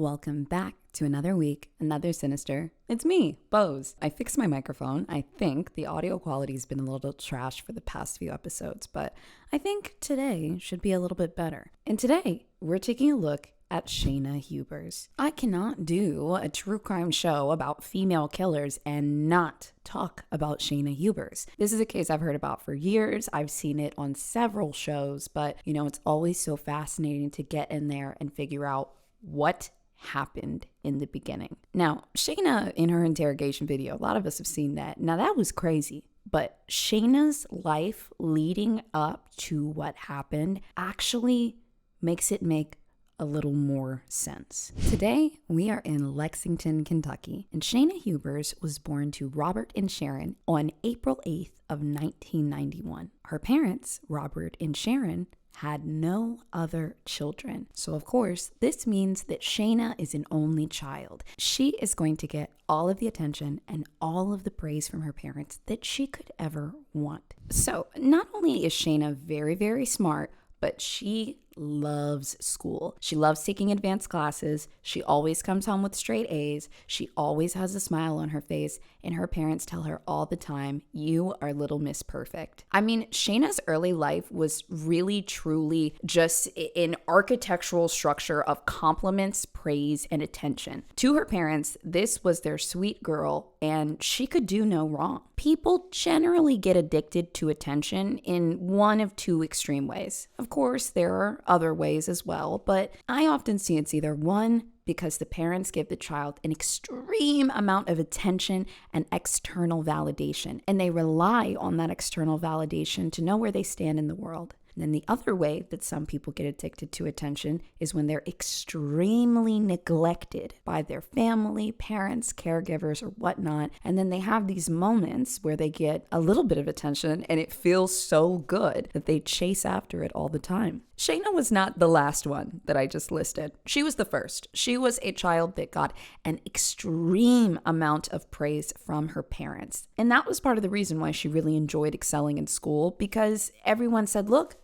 Welcome back to another week, another Sinister. It's me, BOZE. I fixed my microphone. I think the audio quality's been a little trash for the past few episodes, but I think today should be a little bit better. And today, we're taking a look at Shayna Hubers. I cannot do a true crime show about female killers and not talk about Shayna Hubers. This is a case I've heard about for years. I've seen it on several shows, but it's always so fascinating to get in there and figure out what happened in the beginning. Now, Shayna, in her interrogation video, a lot of us have seen that. Now, that was crazy. But Shayna's life leading up to what happened actually makes it make a little more sense. Today, we are in Lexington, Kentucky, and Shayna Hubers was born to Robert and Sharon on April 8th of 1991. Her parents, Robert and Sharon, had no other children. So of course, this means that Shayna is an only child. She is going to get all of the attention and all of the praise from her parents that she could ever want. So not only is Shayna very, very smart, but she loves school. She loves taking advanced classes. She always comes home with straight A's. She always has a smile on her face, and her parents tell her all the time, "You are little Miss Perfect." I mean, Shayna's early life was really, truly just an architectural structure of compliments, praise, and attention. To her parents, this was their sweet girl, and she could do no wrong. People generally get addicted to attention in one of two extreme ways. Of course, there are other ways as well, but I often see it's either one, because the parents give the child an extreme amount of attention and external validation, and they rely on that external validation to know where they stand in the world. And then the other way that some people get addicted to attention is when they're extremely neglected by their family, parents, caregivers, or whatnot. And then they have these moments where they get a little bit of attention and it feels so good that they chase after it all the time. Shayna was not the last one that I just listed. She was the first. She was a child that got an extreme amount of praise from her parents. And that was part of the reason why she really enjoyed excelling in school, because everyone said, "Look,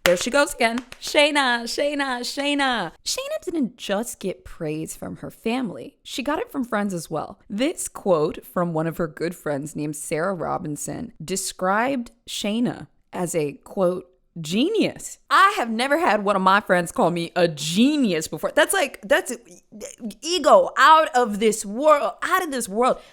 there she goes again. Shayna, Shayna, Shayna." Shayna didn't just get praise from her family. She got it from friends as well. This quote from one of her good friends named Sarah Robinson described Shayna as a, quote, "genius." I have never had one of my friends call me a genius before. That's ego out of this world.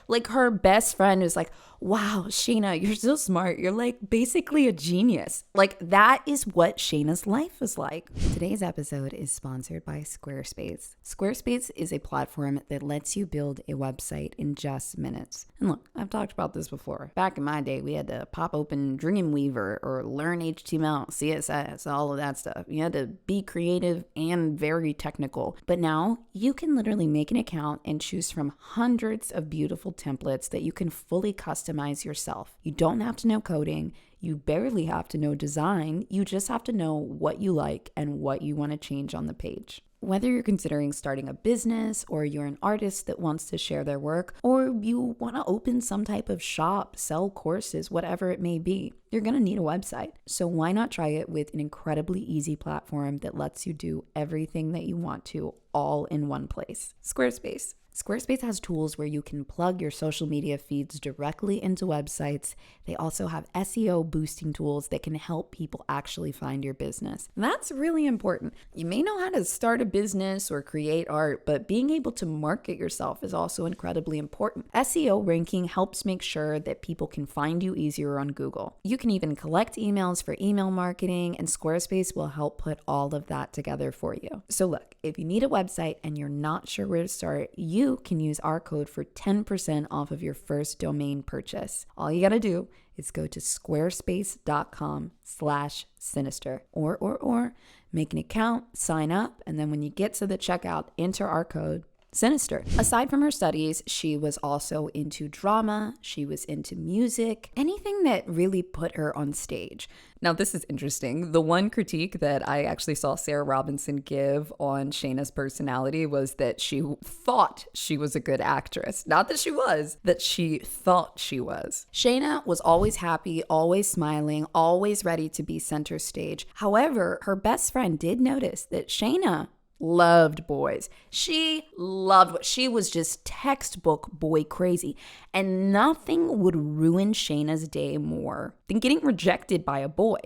Like, her best friend is like, "Wow, Shayna, you're so smart. You're like basically a genius." Like, that is what Shayna's life was like. Today's episode is sponsored by Squarespace. Squarespace is a platform that lets you build a website in just minutes. And look, I've talked about this before. Back in my day, we had to pop open Dreamweaver or learn HTML, CSS, all of that stuff. You had to be creative and very technical. But now you can literally make an account and choose from hundreds of beautiful templates that you can fully customize yourself. You don't have to know coding. You barely have to know design. You just have to know what you like and what you want to change on the page. Whether you're considering starting a business, or you're an artist that wants to share their work, or you want to open some type of shop, sell courses, whatever it may be, you're going to need a website. So why not try it with an incredibly easy platform that lets you do everything that you want to all in one place? Squarespace. Squarespace has tools where you can plug your social media feeds directly into websites. They also have SEO boosting tools that can help people actually find your business. That's really important. You may know how to start a business or create art, but being able to market yourself is also incredibly important. SEO ranking helps make sure that people can find you easier on Google. You can even collect emails for email marketing, and Squarespace will help put all of that together for you. So look, if you need a website and you're not sure where to start, you can use our code for 10% off of your first domain purchase. All you got to do is go to squarespace.com/sinister or make an account, sign up, and then when you get to the checkout, enter our code Sinister. Aside from her studies, she was also into drama, she was into music, anything that really put her on stage. Now, this is interesting. The one critique that I actually saw Sarah Robinson give on Shayna's personality was that she thought she was a good actress. Not that she was, that she thought she was. Shayna was always happy, always smiling, always ready to be center stage. However, her best friend did notice that Shayna loved boys. She was just textbook boy crazy. And nothing would ruin Shayna's day more than getting rejected by a boy.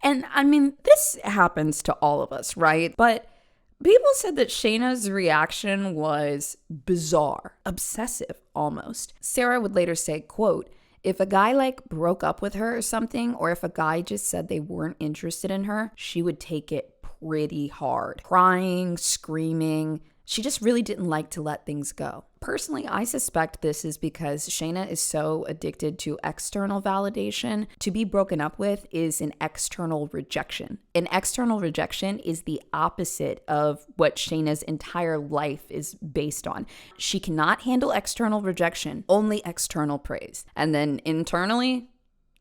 And I mean, this happens to all of us, right? But people said that Shayna's reaction was bizarre, obsessive almost. Sarah would later say, quote, if a guy broke up with her or something, or if a guy just said they weren't interested in her, she would take it pretty hard. Crying, screaming. She just really didn't like to let things go. Personally, I suspect this is because Shayna is so addicted to external validation. To be broken up with is an external rejection. An external rejection is the opposite of what Shayna's entire life is based on. She cannot handle external rejection, only external praise. And then internally,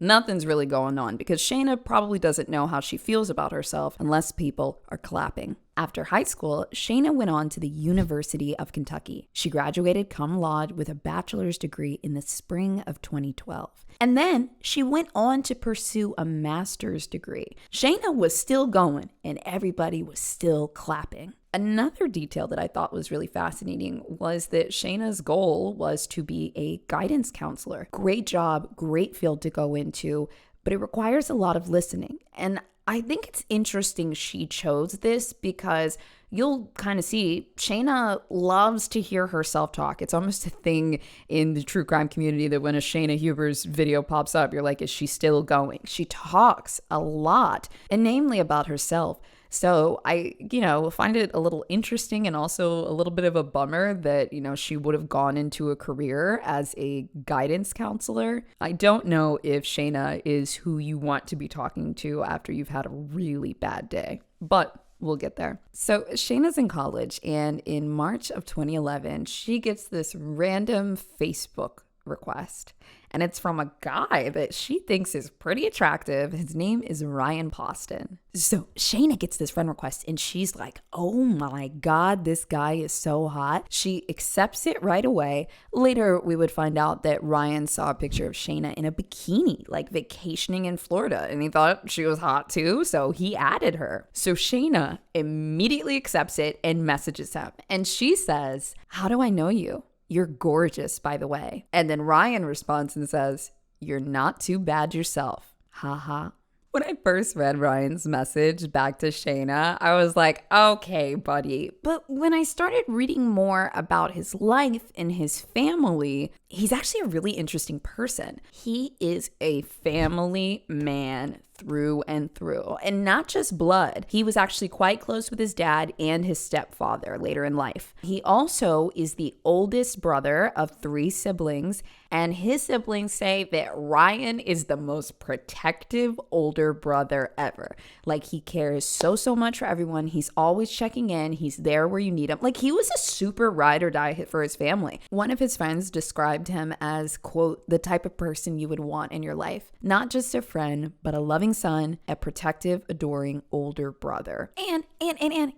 nothing's really going on because Shayna probably doesn't know how she feels about herself unless people are clapping. After high school, Shayna went on to the University of Kentucky. She graduated cum laude with a bachelor's degree in the spring of 2012. And then she went on to pursue a master's degree. Shayna was still going and everybody was still clapping. Another detail that I thought was really fascinating was that Shayna's goal was to be a guidance counselor. Great job, great field to go into, but it requires a lot of listening. And I think it's interesting she chose this because you'll kind of see Shayna loves to hear herself talk. It's almost a thing in the true crime community that when a Shayna Hubers video pops up, you're like, is she still going? She talks a lot, and namely about herself. So I, find it a little interesting and also a little bit of a bummer that, she would have gone into a career as a guidance counselor. I don't know if Shayna is who you want to be talking to after you've had a really bad day, but we'll get there. So Shayna's in college, and in March of 2011, she gets this random Facebook request. And it's from a guy that she thinks is pretty attractive. His name is Ryan Poston. So Shayna gets this friend request and she's like, oh my God, this guy is so hot. She accepts it right away. Later, we would find out that Ryan saw a picture of Shayna in a bikini, vacationing in Florida. And he thought she was hot too, so he added her. So Shayna immediately accepts it and messages him. And she says, how do I know you? You're gorgeous, by the way. And then Ryan responds and says, you're not too bad yourself. Ha ha. When I first read Ryan's message back to Shayna, I was like, okay, buddy. But when I started reading more about his life and his family, he's actually a really interesting person. He is a family man through and through, and not just blood. He was actually quite close with his dad and his stepfather later in life. He also is the oldest brother of 3 siblings, and his siblings say that Ryan is the most protective older brother ever. He cares so much for everyone. He's always checking in. He's there where you need him. He was a super ride or die hit for his family. One of his friends described him as, quote, the type of person you would want in your life. Not just a friend, but a loving son, a protective, adoring older brother. And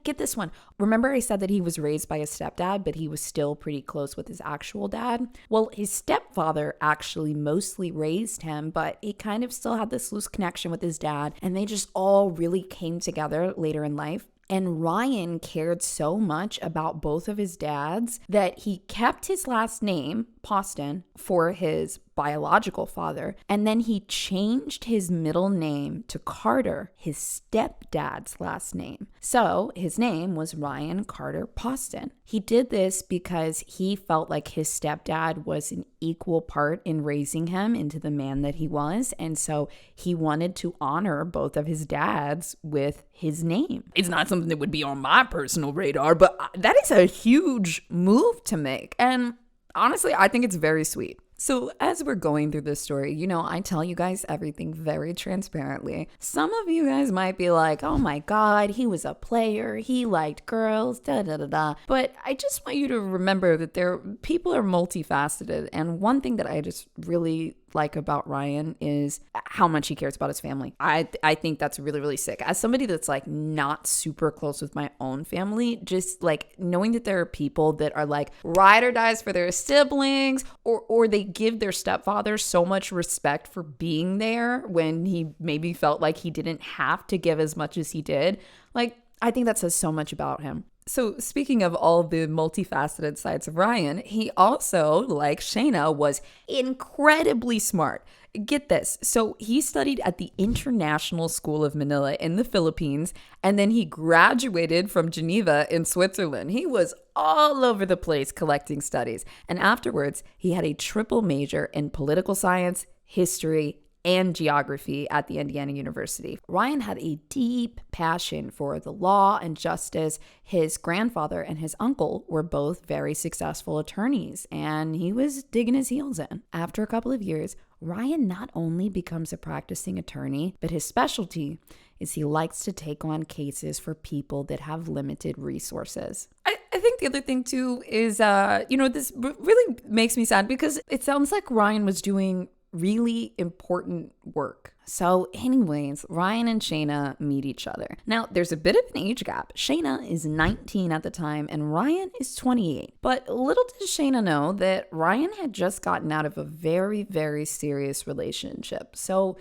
get this one. Remember I said that he was raised by his stepdad, but he was still pretty close with his actual dad? Well, his stepfather actually mostly raised him, but he kind of still had this loose connection with his dad, and they just all really came together later in life. And Ryan cared so much about both of his dads that he kept his last name, Poston, for his biological father. And then he changed his middle name to Carter, his stepdad's last name. So his name was Ryan Carter Poston. He did this because he felt like his stepdad was an equal part in raising him into the man that he was. And so he wanted to honor both of his dads with his name. It's not something that would be on my personal radar, but that is a huge move to make. And honestly, I think it's very sweet. So as we're going through this story, I tell you guys everything very transparently. Some of you guys might be like, oh my God, he was a player. He liked girls, da da da da. But I just want you to remember that people are multifaceted. And one thing that I just really like about Ryan is how much he cares about his family. I think that's really, really sick. As somebody that's not super close with my own family, just knowing that there are people that are ride or dies for their siblings, or they give their stepfather so much respect for being there when he maybe felt like he didn't have to give as much as he did. I think that says so much about him. So speaking of all the multifaceted sides of Ryan, he also, like Shayna, was incredibly smart. Get this. So he studied at the International School of Manila in the Philippines, and then he graduated from Geneva in Switzerland. He was all over the place collecting studies. And afterwards, he had a triple major in political science, history, and geography at the Indiana University. Ryan had a deep passion for the law and justice. His grandfather and his uncle were both very successful attorneys, and he was digging his heels in. After a couple of years, Ryan not only becomes a practicing attorney, but his specialty is he likes to take on cases for people that have limited resources. I think the other thing too is, this really makes me sad because it sounds like Ryan was doing really important work. So anyways, Ryan and Shayna meet each other. Now, there's a bit of an age gap. Shayna is 19 at the time and Ryan is 28. But little did Shayna know that Ryan had just gotten out of a very, very serious relationship. So,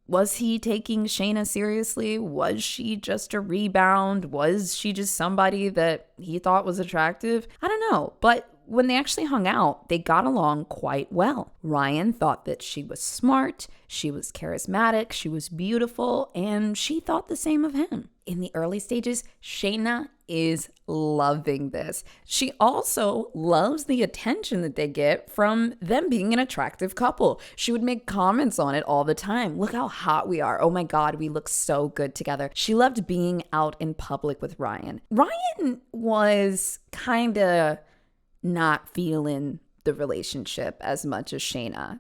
was he taking Shayna seriously? Was she just a rebound? Was she just somebody that he thought was attractive? I don't know. But when they actually hung out, they got along quite well. Ryan thought that she was smart, she was charismatic, she was beautiful, and she thought the same of him. In the early stages, Shayna is loving this. She also loves the attention that they get from them being an attractive couple. She would make comments on it all the time. Look how hot we are. Oh my God, we look so good together. She loved being out in public with Ryan. Ryan was kind of not feeling the relationship as much as Shayna.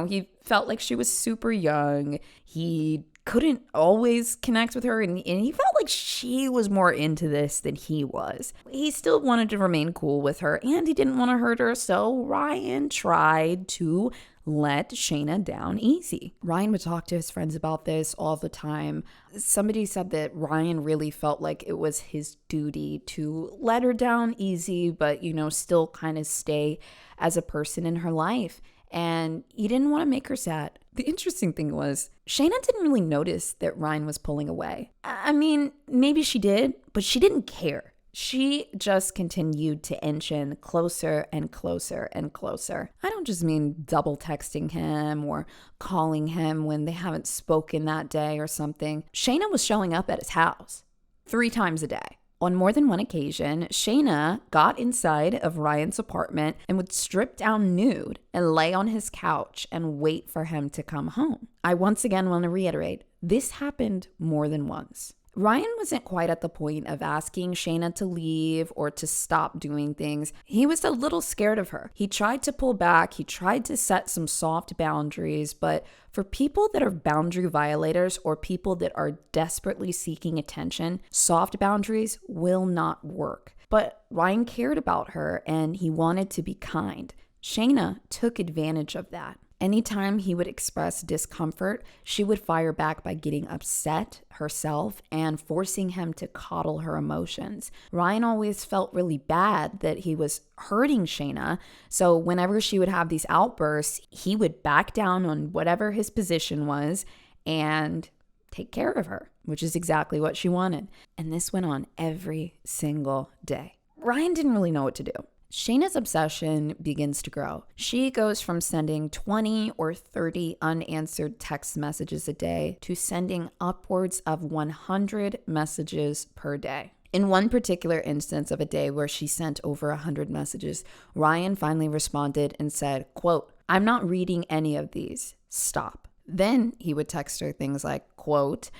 He felt like she was super young. He couldn't always connect with her, and he felt like she was more into this than he was. He still wanted to remain cool with her, and he didn't want to hurt her, so Ryan tried to let Shayna down easy. Ryan would talk to his friends about this all the time. Somebody said that Ryan really felt like it was his duty to let her down easy, but, still kind of stay as a person in her life. And he didn't want to make her sad. The interesting thing was, Shayna didn't really notice that Ryan was pulling away. I mean, maybe she did, but she didn't care. She just continued to inch in closer and closer and closer. I don't just mean double texting him or calling him when they haven't spoken that day or something. Shayna was showing up at his house 3 times a day. On more than one occasion, Shayna got inside of Ryan's apartment and would strip down nude and lay on his couch and wait for him to come home. I once again want to reiterate, this happened more than once. Ryan wasn't quite at the point of asking Shayna to leave or to stop doing things. He was a little scared of her. He tried to pull back. He tried to set some soft boundaries, but for people that are boundary violators or people that are desperately seeking attention, soft boundaries will not work. But Ryan cared about her and he wanted to be kind. Shayna took advantage of that. Anytime he would express discomfort, she would fire back by getting upset herself and forcing him to coddle her emotions. Ryan always felt really bad that he was hurting Shayna, so whenever she would have these outbursts, he would back down on whatever his position was and take care of her, which is exactly what she wanted. And this went on every single day. Ryan didn't really know what to do. Shayna's obsession begins to grow. She goes from sending 20 or 30 unanswered text messages a day to sending upwards of 100 messages per day. In one particular instance of a day where she sent over 100 messages, Ryan finally responded and said, quote, "I'm not reading any of these. Stop." Then he would text her things like, quote,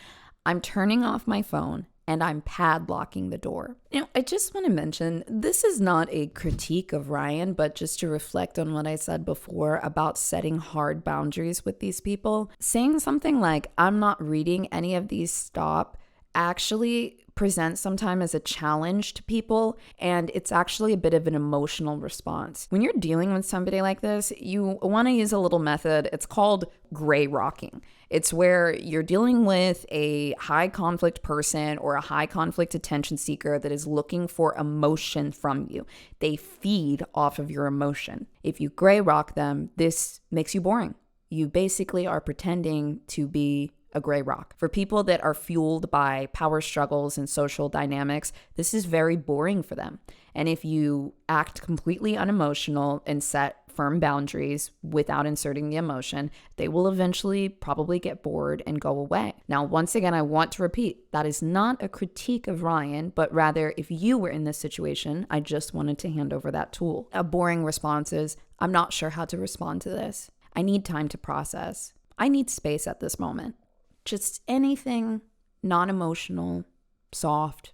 "I'm turning off my phone and I'm padlocking the door." I just want to mention, this is not a critique of Ryan, but just to reflect on what I said before about setting hard boundaries with these people. Saying something like, "I'm not reading any of these, stop," actually presents sometimes as a challenge to people, and it's actually a bit of an emotional response. When you're dealing with somebody like this, you want to use a little method. It's called gray rocking. It's where you're dealing with a high conflict person or a high conflict attention seeker that is looking for emotion from you. They feed off of your emotion. If you gray rock them, this makes you boring. You basically are pretending to be a gray rock. For people that are fueled by power struggles and social dynamics, this is very boring for them. And if you act completely unemotional and set firm boundaries without inserting the emotion, they will eventually probably get bored and go away. Now, once again, I want to repeat, that is not a critique of Ryan, but rather if you were in this situation, I just wanted to hand over that tool. A boring response is, I'm not sure how to respond to this. I need time to process. I need space at this moment. Just anything non-emotional, soft,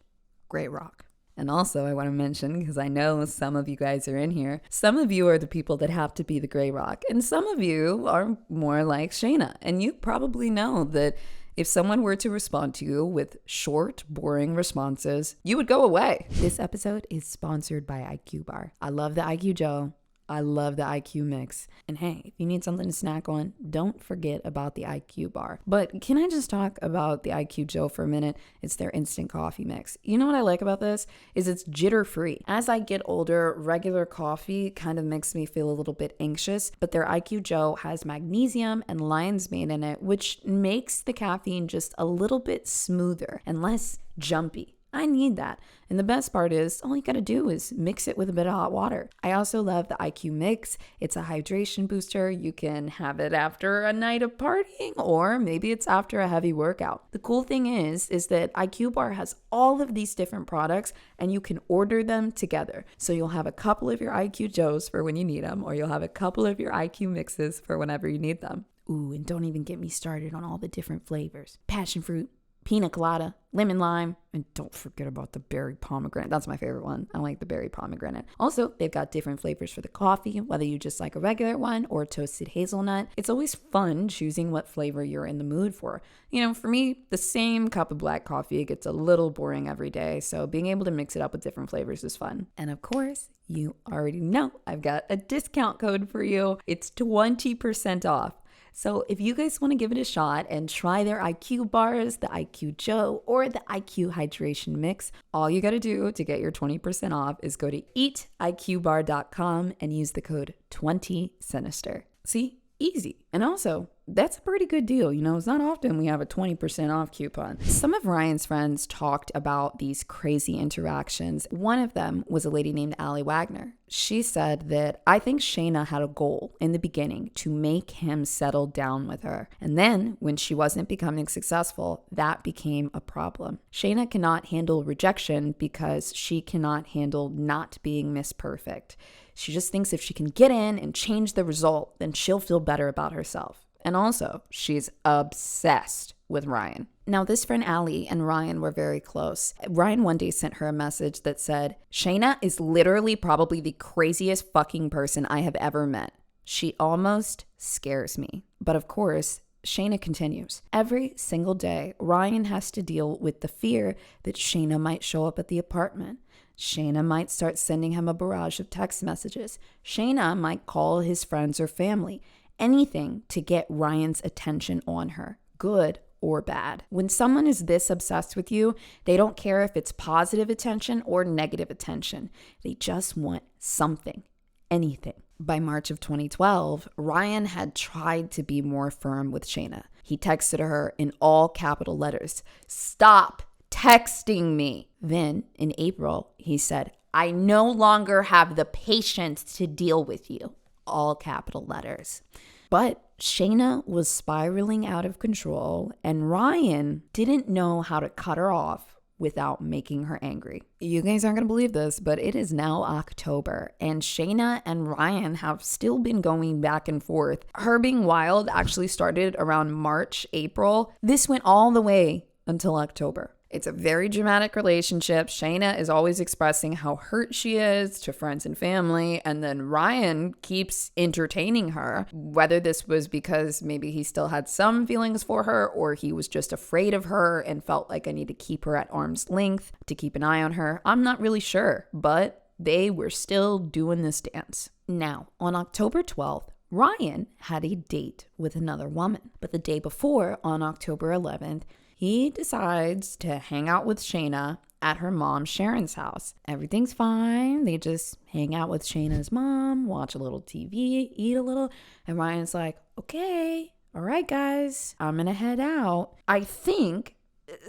gray rock. And also I want to mention, because I know some of you guys are in here, some of you are the people that have to be the gray rock. And some of you are more like Shayna. And you probably know that if someone were to respond to you with short, boring responses, you would go away. This episode is sponsored by IQ Bar. I love the IQ Joe. I love the IQ mix. And hey, if you need something to snack on, don't forget about the IQ bar. But can I just talk about the IQ Joe for a minute? It's their instant coffee mix. You know what I like about this is it's jitter free. As I get older, regular coffee kind of makes me feel a little bit anxious, but their IQ Joe has magnesium and lion's mane in it, which makes the caffeine just a little bit smoother and less jumpy. I need that. And the best part is all you got to do is mix it with a bit of hot water. I also love the IQ Mix. It's a hydration booster. You can have it after a night of partying, or maybe it's after a heavy workout. The cool thing is that IQ Bar has all of these different products and you can order them together. So you'll have a couple of your IQ Joes for when you need them, or you'll have a couple of your IQ Mixes for whenever you need them. Ooh, and don't even get me started on all the different flavors. Passion fruit, pina colada, lemon lime, and don't forget about the berry pomegranate. That's my favorite one. I like the berry pomegranate. Also, they've got different flavors for the coffee, whether you just like a regular one or toasted hazelnut. It's always fun choosing what flavor you're in the mood for. You know, for me, the same cup of black coffee gets a little boring every day, so being able to mix it up with different flavors is fun. And of course, you already know I've got a discount code for you. It's 20% off. So if you guys want to give it a shot and try their IQ bars, the IQ Joe, or the IQ Hydration Mix, all you got to do to get your 20% off is go to eatiqbar.com and use the code 20Sinister. See? Easy. And also, that's a pretty good deal. You know, it's not often we have a 20% off coupon. Some of Ryan's friends talked about these crazy interactions. One of them was a lady named Allie Wagner. She said that, I think Shayna had a goal in the beginning to make him settle down with her. And then when she wasn't becoming successful, that became a problem. Shayna cannot handle rejection because she cannot handle not being Miss Perfect. She just thinks if she can get in and change the result, then she'll feel better about herself. And also, she's obsessed with Ryan. Now, this friend Allie and Ryan were very close. Ryan one day sent her a message that said, Shayna is literally probably the craziest fucking person I have ever met. She almost scares me. But of course, Shayna continues. Every single day, Ryan has to deal with the fear that Shayna might show up at the apartment. Shayna might start sending him a barrage of text messages. Shayna might call his friends or family. Anything to get Ryan's attention on her, good or bad. When someone is this obsessed with you, they don't care if it's positive attention or negative attention. They just want something, anything. By March of 2012, Ryan had tried to be more firm with Shayna. He texted her in all capital letters, "Stop texting me." Then in April, he said, "I no longer have the patience to deal with you." All capital letters. But Shayna was spiraling out of control, and Ryan didn't know how to cut her off without making her angry. You guys aren't going to believe this, but it is now October, and Shayna and Ryan have still been going back and forth. Her being wild actually started around March, April. This went all the way until October. It's a very dramatic relationship. Shayna is always expressing how hurt she is to friends and family, and then Ryan keeps entertaining her, whether this was because maybe he still had some feelings for her or he was just afraid of her and felt like I need to keep her at arm's length to keep an eye on her. I'm not really sure, but they were still doing this dance. Now, on October 12th, Ryan had a date with another woman, but the day before, on October 11th, he decides to hang out with Shayna at her mom Sharon's house. Everything's fine. They just hang out with Shayna's mom, watch a little TV, eat a little. And Ryan's like, okay, all right, guys, I'm going to head out. I think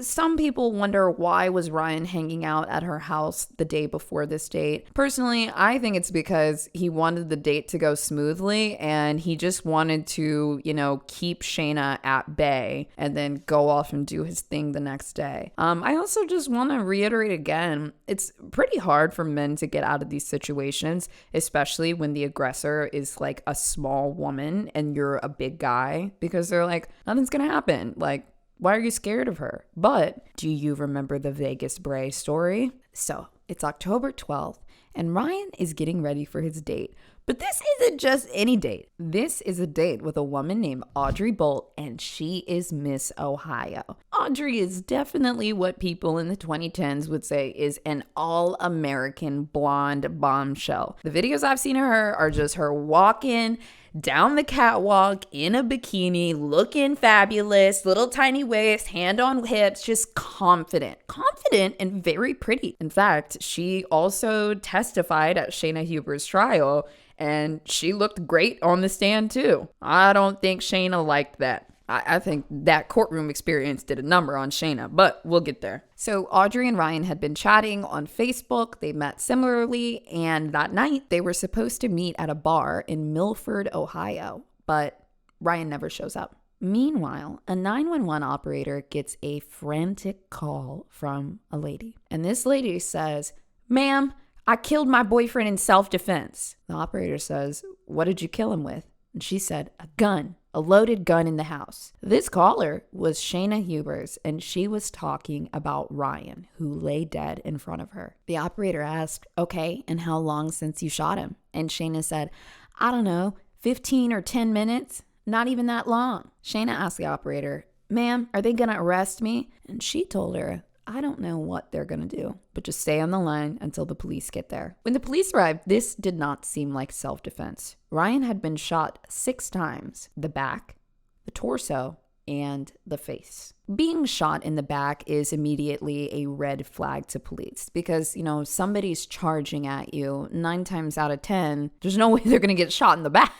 some people wonder, why was Ryan hanging out at her house the day before this date? Personally, I think it's because he wanted the date to go smoothly and he just wanted to, keep Shayna at bay and then go off and do his thing the next day. I also just want to reiterate again, it's pretty hard for men to get out of these situations, especially when the aggressor is like a small woman and you're a big guy, because they're like, nothing's gonna happen. Like, why are you scared of her? But do you remember the Vegas Bray story? So it's October 12th and Ryan is getting ready for his date. But this isn't just any date. This is a date with a woman named Audrey Bolt, and she is Miss Ohio. Audrey is definitely what people in the 2010s would say is an all-American blonde bombshell. The videos I've seen of her are just her walking down the catwalk in a bikini, looking fabulous, little tiny waist, hand on hips, just confident and very pretty. In fact, she also testified at Shayna Hubers' trial, and she looked great on the stand too. I don't think Shayna liked that. I think that courtroom experience did a number on Shayna, but we'll get there. So Audrey and Ryan had been chatting on Facebook. They met similarly, and that night they were supposed to meet at a bar in Milford, Ohio, but Ryan never shows up. Meanwhile, a 911 operator gets a frantic call from a lady, and this lady says, "Ma'am, I killed my boyfriend in self-defense." The operator says, "What did you kill him with?" And she said, "A gun. A loaded gun in the house." This caller was Shayna Hubers, and she was talking about Ryan, who lay dead in front of her. The operator asked, "Okay, and how long since you shot him?" And Shayna said, "I don't know, 15 or 10 minutes. Not even that long." Shayna asked the operator, "Ma'am, are they going to arrest me?" And she told her, "I don't know what they're going to do, but just stay on the line until the police get there." When the police arrived, this did not seem like self-defense. Ryan had been shot 6 times: the back, the torso, and the face. Being shot in the back is immediately a red flag to police because, somebody's charging at you 9 times out of 10. There's no way they're going to get shot in the back.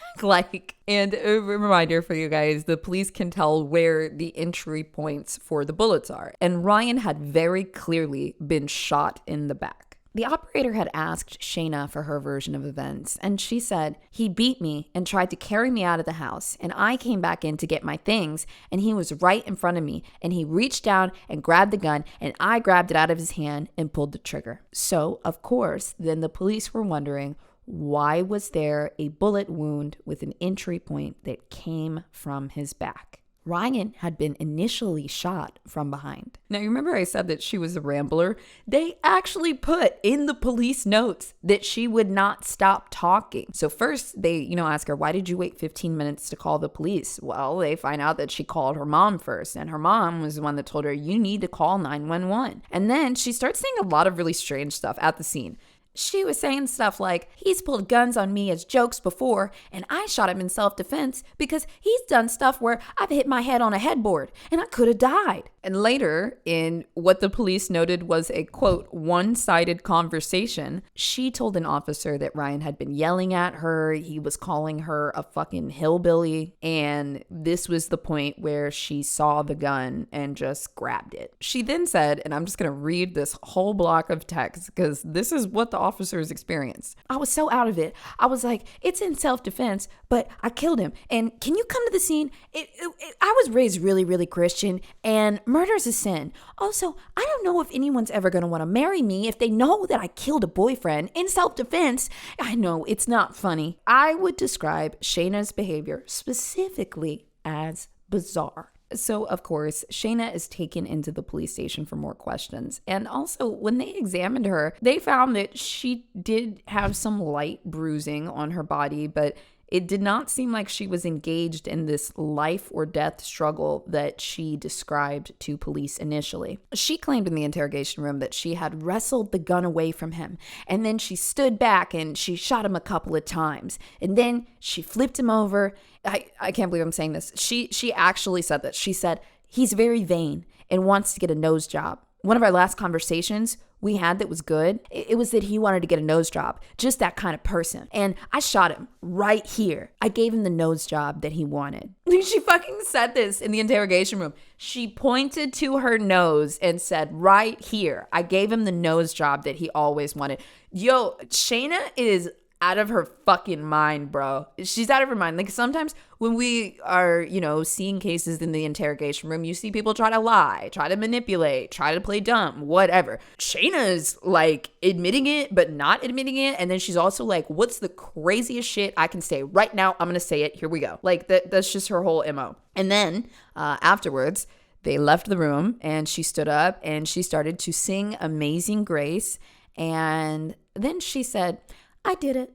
And a reminder for you guys, the police can tell where the entry points for the bullets are. And Ryan had very clearly been shot in the back. The operator had asked Shayna for her version of events, and she said, "He beat me and tried to carry me out of the house, and I came back in to get my things, and he was right in front of me, and he reached down and grabbed the gun, and I grabbed it out of his hand and pulled the trigger." So, of course, then the police were wondering, why was there a bullet wound with an entry point that came from his back? Ryan had been initially shot from behind. Now, you remember I said that she was a rambler? They actually put in the police notes that she would not stop talking. So first they, ask her, "Why did you wait 15 minutes to call the police?" Well, they find out that she called her mom first, and her mom was the one that told her, "You need to call 911. And then she starts saying a lot of really strange stuff at the scene. She was saying stuff like, "He's pulled guns on me as jokes before, and I shot him in self-defense because he's done stuff where I've hit my head on a headboard, and I could have died." And later, in what the police noted was a, quote, one-sided conversation, she told an officer that Ryan had been yelling at her, he was calling her a fucking hillbilly, and this was the point where she saw the gun and just grabbed it. She then said, and I'm just going to read this whole block of text because this is what the officers experienced. "I was so out of it. I was like, it's in self-defense, but I killed him. And can you come to the scene? I was raised really, really Christian, and murder's a sin. Also, I don't know if anyone's ever going to want to marry me if they know that I killed a boyfriend in self-defense. I know, it's not funny." I would describe Shayna's behavior specifically as bizarre. So, of course, Shayna is taken into the police station for more questions. And also, when they examined her, they found that she did have some light bruising on her body, but it did not seem like she was engaged in this life or death struggle that she described to police initially. She claimed in the interrogation room that she had wrestled the gun away from him, and then she stood back and she shot him a couple of times, and then she flipped him over. I can't believe I'm saying this. She actually said this. She said, "He's very vain and wants to get a nose job. One of our last conversations, we had that was good, it was that he wanted to get a nose job. Just that kind of person. And I shot him right here. I gave him the nose job that he wanted. She fucking said this in the interrogation room. She pointed to her nose and said, right here, I gave him the nose job that he always wanted. Yo, Shayna is out of her fucking mind, bro. She's out of her mind. Like sometimes when we are, seeing cases in the interrogation room, you see people try to lie, try to manipulate, try to play dumb, whatever. Shayna's like admitting it, but not admitting it. And then she's also like, what's the craziest shit I can say right now? I'm going to say it. Here we go. Like that's just her whole MO. And then afterwards, they left the room and she stood up and she started to sing Amazing Grace. And then she said, I did it.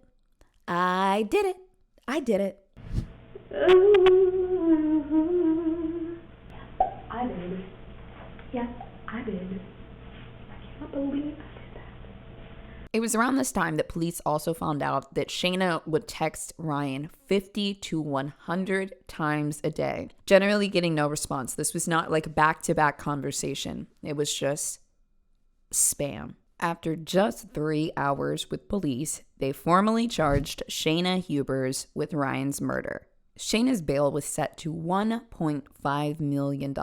I did it. I did it. I did. Yes, I did. I can't believe I did that. It was around this time that police also found out that Shayna would text Ryan 50 to 100 times a day, generally getting no response. This was not like a back-to-back conversation. It was just spam. After just 3 hours with police, they formally charged Shayna Hubers with Ryan's murder. Shayna's bail was set to $1.5 million.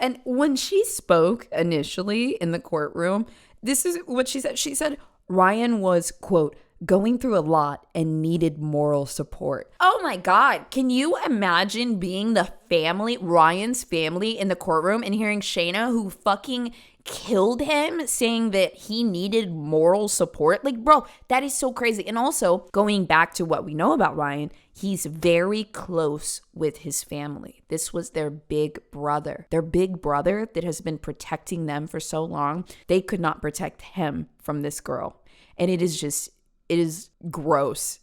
And when she spoke initially in the courtroom, this is what she said. She said Ryan was, quote, going through a lot and needed moral support. Oh my God. Can you imagine being the family, Ryan's family in the courtroom and hearing Shayna, who fucking killed him, saying that he needed moral support? Like, bro, that is so crazy. And also, going back to what we know about Ryan, he's very close with his family. This was their big brother that has been protecting them for so long. They could not protect him from this girl. And it is gross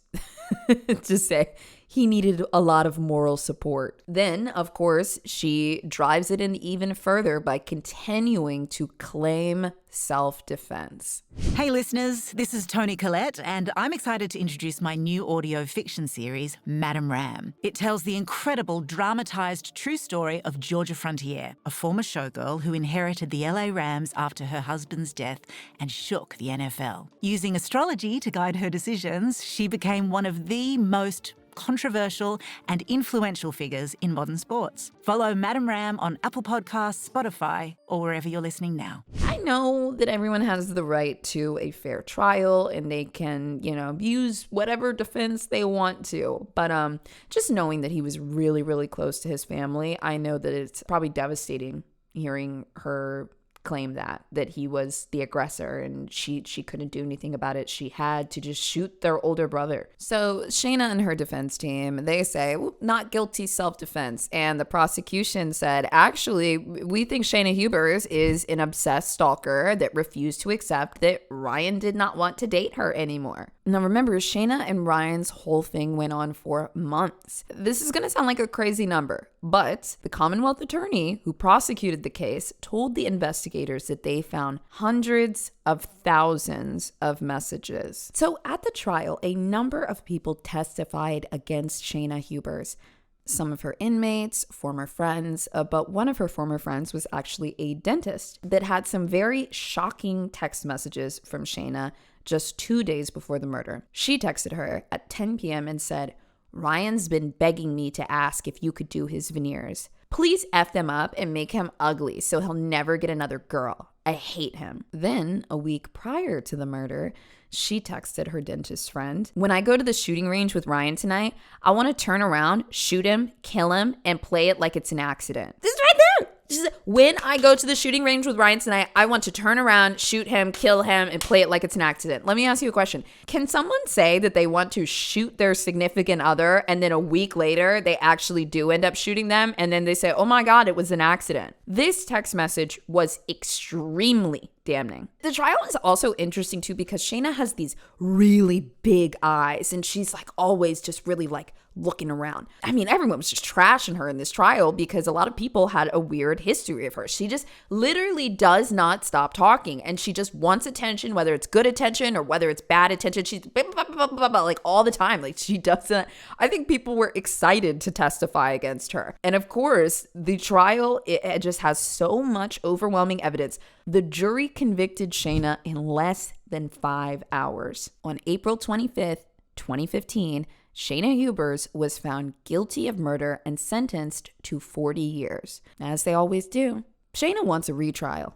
to say he needed a lot of moral support. Then, of course, she drives it in even further by continuing to claim self-defense. Hey listeners, this is Toni Collette and I'm excited to introduce my new audio fiction series, Madame Ram. It tells the incredible dramatised true story of Georgia Frontier, a former showgirl who inherited the LA Rams after her husband's death and shook the NFL. Using astrology to guide her decisions, she became one of the most controversial and influential figures in modern sports. Follow Madame Ram on Apple Podcasts, Spotify, or wherever you're listening now. I know that everyone has the right to a fair trial and they can, use whatever defense they want to. But just knowing that he was really, really close to his family, I know that it's probably devastating hearing her claim that he was the aggressor and she couldn't do anything about it. She had to just shoot their older brother. So Shayna and her defense team, they say, well, not guilty, self-defense. And the prosecution said, actually, we think Shayna Hubers is an obsessed stalker that refused to accept that Ryan did not want to date her anymore. Now remember, Shayna and Ryan's whole thing went on for months. This is going to sound like a crazy number, but the Commonwealth attorney who prosecuted the case told the investigators that they found hundreds of thousands of messages. So at the trial, a number of people testified against Shayna Hubers. Some of her inmates, former friends, but one of her former friends was actually a dentist that had some very shocking text messages from Shayna just 2 days before the murder. She texted her at 10 p.m. and said, Ryan's been begging me to ask if you could do his veneers. Please F them up and make him ugly so he'll never get another girl. I hate him. Then, a week prior to the murder, she texted her dentist friend, when I go to the shooting range with Ryan tonight, I want to turn around, shoot him, kill him, and play it like it's an accident. This is right there. When I go to the shooting range with Ryan tonight, I want to turn around, shoot him, kill him, and play it like it's an accident. Let me ask you a question. Can someone say that they want to shoot their significant other and then a week later they actually do end up shooting them and then they say, oh my God, it was an accident? This text message was extremely damning. The trial is also interesting too because Shayna has these really big eyes and she's like always just really like looking around. I mean, everyone was just trashing her in this trial because a lot of people had a weird history of her. She just literally does not stop talking and she just wants attention, whether it's good attention or whether it's bad attention. She's like all the time. Like she doesn't, I think people were excited to testify against her. And of course, the trial, it just has so much overwhelming evidence. The jury convicted Shayna in less than 5 hours. On April 25th, 2015, Shayna Hubers was found guilty of murder and sentenced to 40 years. As they always do, Shayna wants a retrial,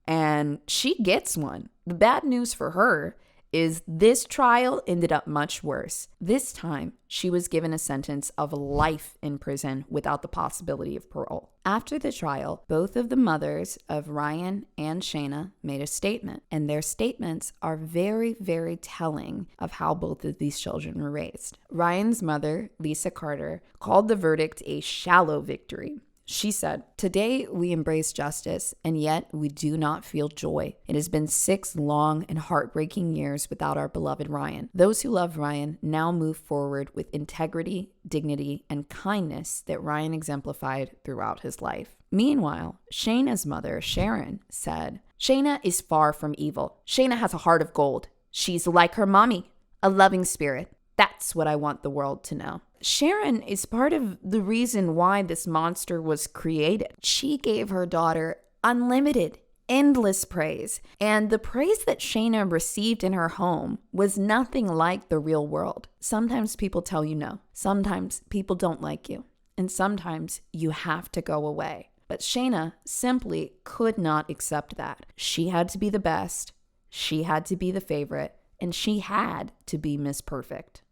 and she gets one. The bad news for her is this trial ended up much worse. This time, she was given a sentence of life in prison without the possibility of parole. After the trial, both of the mothers of Ryan and Shayna made a statement, and their statements are very, very telling of how both of these children were raised. Ryan's mother, Lisa Carter, called the verdict a shallow victory. She said, "Today we embrace justice, and yet we do not feel joy. It has been 6 long and heartbreaking years without our beloved Ryan. Those who love Ryan now move forward with integrity, dignity, and kindness that Ryan exemplified throughout his life." Meanwhile, Shayna's mother, Sharon, said, "Shayna is far from evil. Shayna has a heart of gold. She's like her mommy, a loving spirit. That's what I want the world to know." Sharon is part of the reason why this monster was created. She gave her daughter unlimited, endless praise. And the praise that Shayna received in her home was nothing like the real world. Sometimes people tell you no. Sometimes people don't like you. And sometimes you have to go away. But Shayna simply could not accept that. She had to be the best. She had to be the favorite. And she had to be Miss Perfect.